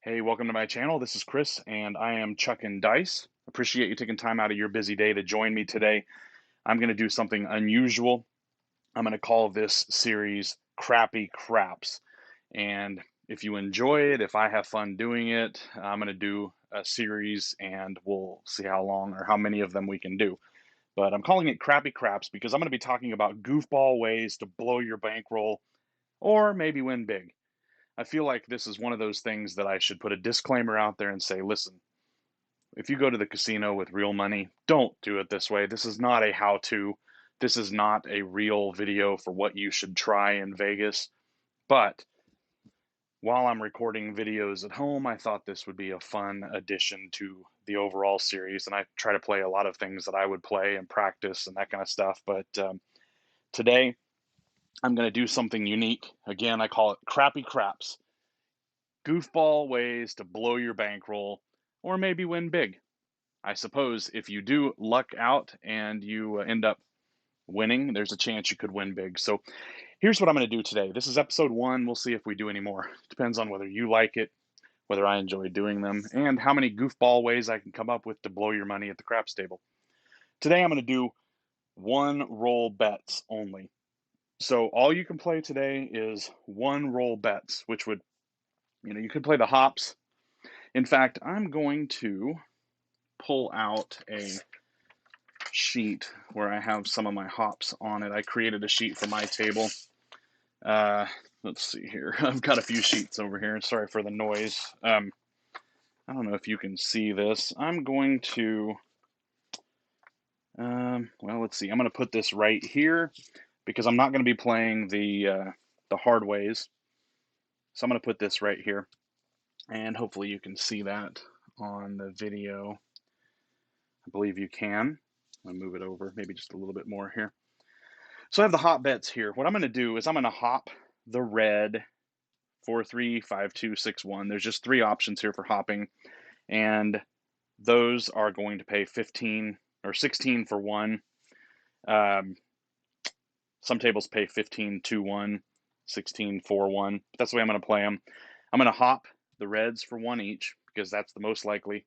Hey, welcome to my channel. This is Chris, and I am chucking dice. Appreciate you taking time out of your busy day to join me today. I'm going to do something unusual. I'm going to call this series Crappy Craps. And if you enjoy it, if I have fun doing it, I'm going to do a series and we'll see how long or how many of them we can do. But I'm calling it Crappy Craps because I'm going to be talking about goofball ways to blow your bankroll or maybe win big. I feel like this is one of those things that I should put a disclaimer out there and say, listen, if you go to the casino with real money, don't do it this way. This is not a how to. This is not a real video for what you should try in Vegas. But while I'm recording videos at home, I thought this would be a fun addition to the overall series. And I try to play a lot of things that I would play and practice and that kind of stuff. But today, I'm going to do something unique. Again, I call it Crappy Craps. Goofball ways to blow your bankroll or maybe win big. I suppose if you do luck out and you end up winning, there's a chance you could win big. So here's what I'm going to do today. This is episode 1. We'll see if we do any more. Depends on whether you like it, whether I enjoy doing them, and how many goofball ways I can come up with to blow your money at the craps table. Today I'm going to do one roll bets only. So all you can play today is one roll bets, which would, you could play the hops. In fact, I'm going to pull out a sheet where I have some of my hops on it. I created a sheet for my table. Let's see here. I've got a few sheets over here. Sorry for the noise. I don't know if you can see this. I'm going to, well, let's see. I'm going to put this right here because I'm not going to be playing the hard ways. So I'm going to put this right here, and hopefully you can see that on the video. I believe you can. I'll move it over, maybe just a little bit more here. So I have the hop bets here. What I'm going to do is I'm going to hop the red 4-3, 5-2, 6-1. There's just 3 options here for hopping, and those are going to pay 15 or 16 for one. Some tables pay 15, 2-1, 16, 4-1. But that's the way I'm going to play them. I'm going to hop the reds for 1 each because that's the most likely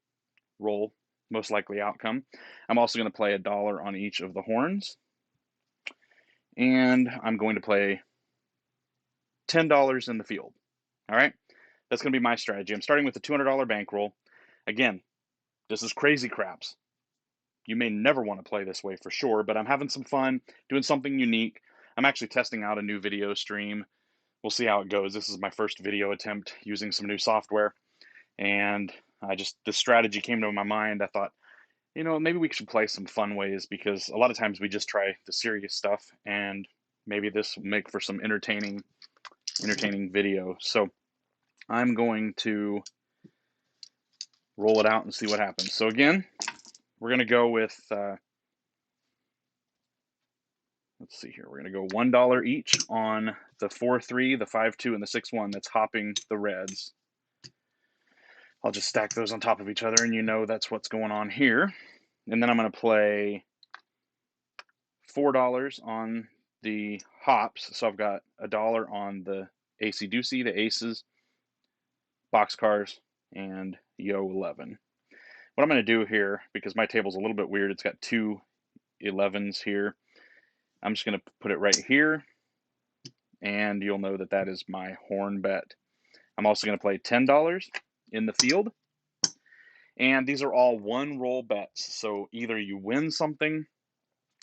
roll, most likely outcome. I'm also going to play $1 on each of the horns. And I'm going to play $10 in the field. All right, that's going to be my strategy. I'm starting with a $200 bankroll. Again, this is crazy craps. You may never want to play this way for sure, but I'm having some fun doing something unique. I'm actually testing out a new video stream. We'll see how it goes. This is my first video attempt using some new software, and this strategy came to my mind. I thought, maybe we should play some fun ways because a lot of times we just try the serious stuff, and maybe this will make for some entertaining video. So I'm going to roll it out and see what happens. So again, we're going to go with, let's see here. We're going to go $1 each on the 4-3, the 5-2, and the 6-1 that's hopping the reds. I'll just stack those on top of each other, and that's what's going on here. And then I'm going to play $4 on the hops. So I've got $1 on the AC Deucey, the aces, boxcars, and Yo 11. What I'm going to do here, because my table's a little bit weird, it's got 2 11s here. I'm just going to put it right here, and you'll know that that is my horn bet. I'm also going to play $10 in the field, and these are all one roll bets. So either you win something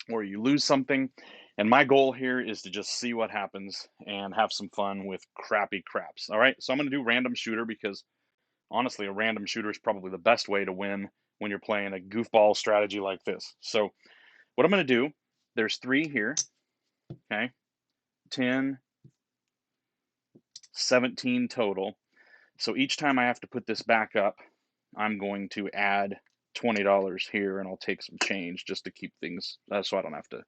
or you lose something, and my goal here is to just see what happens and have some fun with crappy craps. All right, so I'm going to do random shooter because honestly, a random shooter is probably the best way to win when you're playing a goofball strategy like this. So what I'm going to do, there's 3 here, okay, 10, 17 total. So each time I have to put this back up, I'm going to add $20 here, and I'll take some change just to keep things, so I don't have to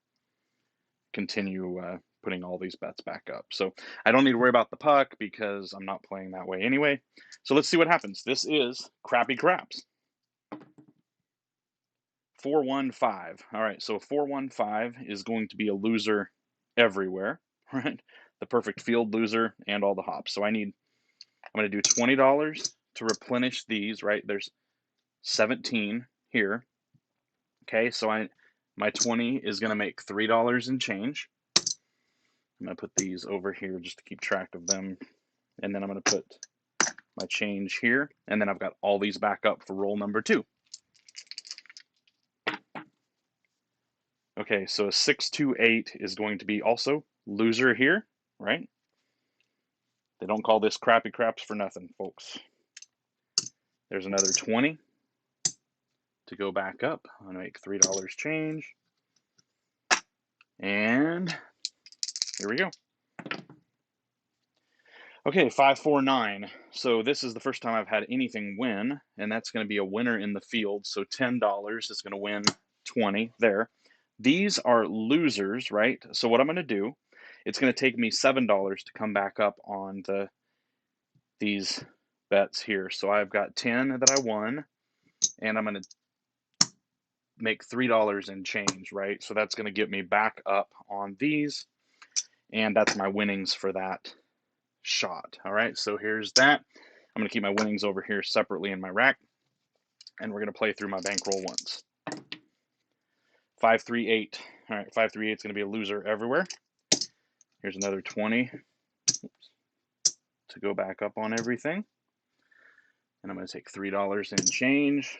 continue putting all these bets back up. So I don't need to worry about the puck because I'm not playing that way anyway. So let's see what happens. This is Crappy Craps. 4-1-5. All right, so 4-1-5 is going to be a loser everywhere, right? The perfect field loser and all the hops. So I'm going to do $20 to replenish these, right? There's 17 here. Okay, so my 20 is going to make $3 and change. I'm going to put these over here just to keep track of them. And then I'm going to put my change here. And then I've got all these back up for roll number 2. Okay, so 628 is going to be also loser here, right? They don't call this crappy craps for nothing, folks. There's another 20 to go back up. I'm going to make $3 change. And here we go. Okay, 549. So this is the first time I've had anything win, and that's going to be a winner in the field. So $10 is going to win 20 there. These are losers, right? So what I'm going to do, it's going to take me $7 to come back up on these bets here. So I've got 10 that I won, and I'm going to make $3 and change, right? So that's going to get me back up on these, and that's my winnings for that shot. All right, so here's that. I'm going to keep my winnings over here separately in my rack, and we're going to play through my bankroll once. 538. All right, 538 is going to be a loser everywhere. Here's another 20 to go back up on everything. And I'm going to take $3 and change.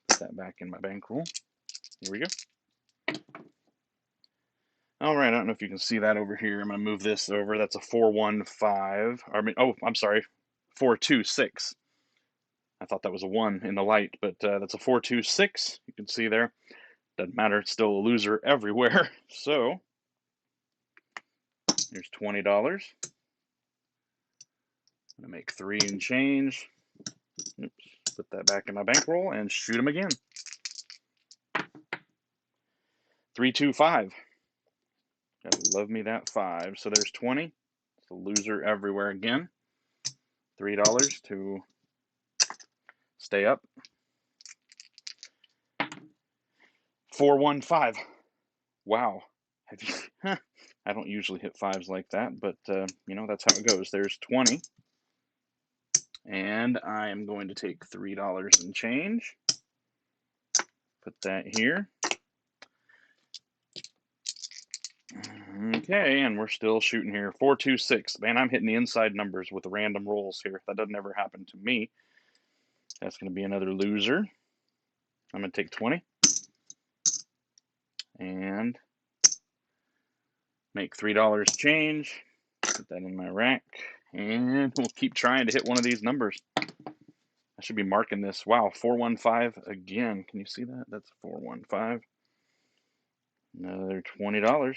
Put that back in my bankroll. Here we go. All right, I don't know if you can see that over here. I'm going to move this over. That's a 415. I'm sorry, 426. I thought that was a 1 in the light, but that's a 426. You can see there. Doesn't matter. It's still a loser everywhere. So here's $20. I'm going to make 3 and change. Oops. Put that back in my bankroll and shoot them again. 325. Gotta love me that 5. So there's 20. It's a loser everywhere again. $3 to stay up. 415. Wow. I don't usually hit 5s like that, but that's how it goes. There's 20. And I am going to take $3 and change. Put that here. Okay, and we're still shooting here. 426. Man, I'm hitting the inside numbers with the random rolls here. That doesn't ever happen to me. That's going to be another loser. I'm going to take 20. And make $3 change. Put that in my rack. And we'll keep trying to hit one of these numbers. I should be marking this. Wow, 415 again. Can you see that? That's 415. Another $20.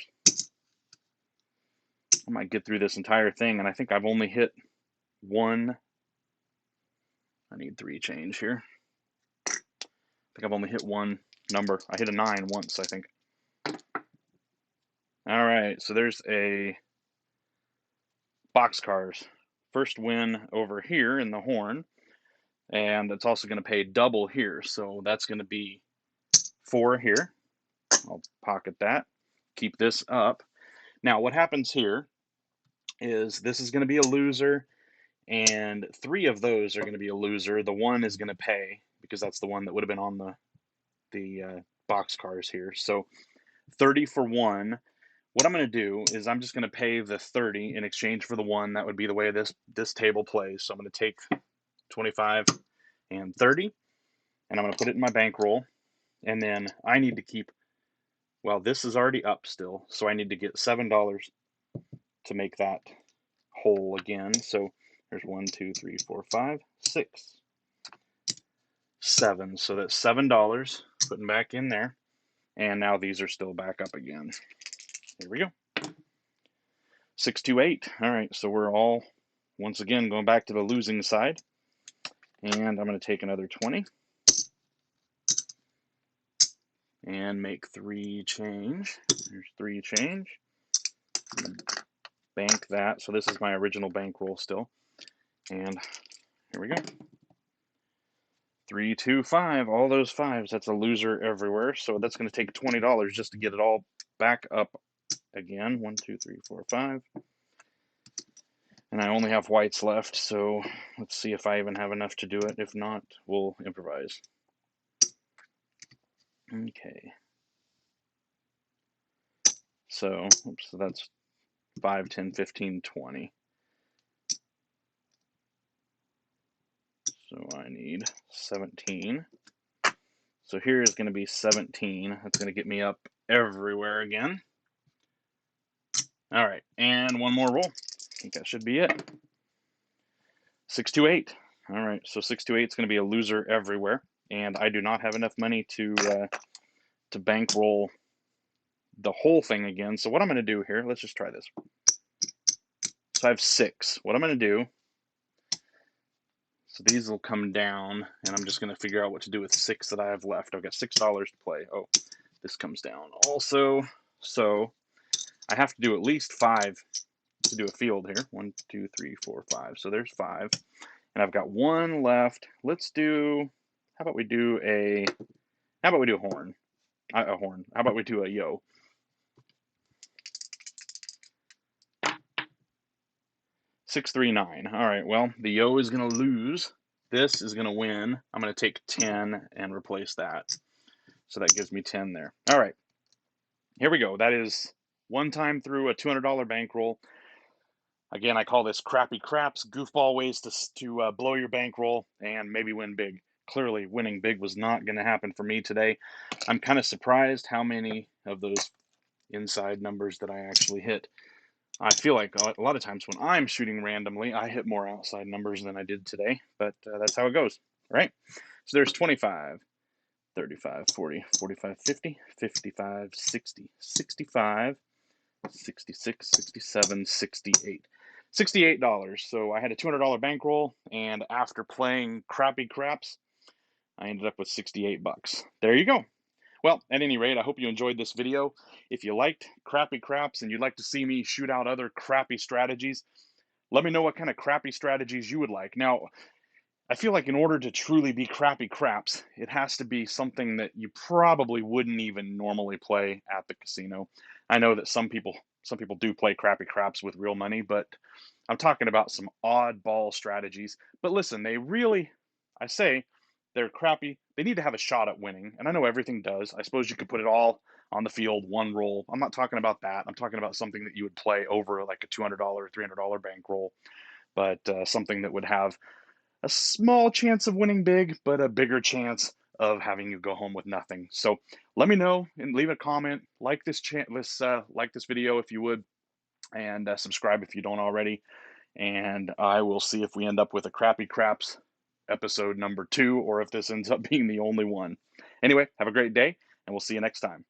I might get through this entire thing, and I think I've only hit 1. I need 3 change here. I think I've only hit 1 number. I hit a 9 once, I think. All right, so there's a boxcars. First win over here in the horn, and it's also going to pay double here. So that's going to be 4 here. I'll pocket that. Keep this up. Now, what happens here is this is going to be a loser, and 3 of those are going to be a loser. The 1 is going to pay because that's the one that would have been on the boxcars here. So 30 for 1. What I'm going to do is I'm just going to pay the 30 in exchange for the 1. That would be the way this table plays. So I'm going to take 25 and 30, and I'm going to put it in my bankroll. And then I need to keep, well, this is already up still, so I need to get $7 to make that whole again. So there's 1, 2, 3, 4, 5, 6, 7. So that's $7 putting back in there. And now these are still back up again. Here we go. 628. All right, so we're all, once again, going back to the losing side. And I'm going to take another 20. And make 3 change. There's 3 change. I'm going to bank that. So this is my original bankroll still. And here we go. 3, 2, 5. All those 5s. That's a loser everywhere. So that's going to take $20 just to get it all back up again. 1, 2, 3, 4, 5. And I only have whites left, so let's see if I even have enough to do it. If not, we'll improvise. Okay. So that's 5, 10, 15, 20. So I need 17. So here is going to be 17. That's going to get me up everywhere again. All right, and one more roll. I think that should be it. 628. All right, so 628 is going to be a loser everywhere, and I do not have enough money to bankroll the whole thing again. So what I'm going to do here, let's just try this. So I have 6. What I'm going to do, so these will come down, and I'm just going to figure out what to do with 6 that I have left. I've got $6 to play. Oh, this comes down also. So I have to do at least 5 to do a field here. 1, 2, 3, 4, 5. So there's 5. And I've got 1 left. Let's do, how about we do a horn? A horn. How about we do a yo? Six, 3, 9. All right, well, the yo is going to lose. This is going to win. I'm going to take 10 and replace that. So that gives me 10 there. All right, here we go. That is one time through a $200 bankroll. Again, I call this crappy craps, goofball ways to blow your bankroll and maybe win big. Clearly, winning big was not going to happen for me today. I'm kind of surprised how many of those inside numbers that I actually hit. I feel like a lot of times when I'm shooting randomly, I hit more outside numbers than I did today, but that's how it goes, right? So there's 25, 35, 40, 45, 50, 55, 60, 65, 66, 67, 68. $68. So I had a $200 bankroll, and after playing crappy craps, I ended up with 68 bucks. There you go. Well, at any rate, I hope you enjoyed this video. If you liked crappy craps and you'd like to see me shoot out other crappy strategies, let me know what kind of crappy strategies you would like. Now, I feel like in order to truly be crappy craps, it has to be something that you probably wouldn't even normally play at the casino. I know that some people do play crappy craps with real money, but I'm talking about some oddball strategies. But listen, I say they're crappy. They need to have a shot at winning, and I know everything does. I suppose you could put it all on the field, one roll. I'm not talking about that. I'm talking about something that you would play over like a $200, $300 bankroll, but something that would have a small chance of winning big, but a bigger chance of having you go home with nothing. So let me know and leave a comment. Like this video if you would, and subscribe if you don't already. And I will see if we end up with a crappy craps episode number 2, or if this ends up being the only one. Anyway, have a great day, and we'll see you next time.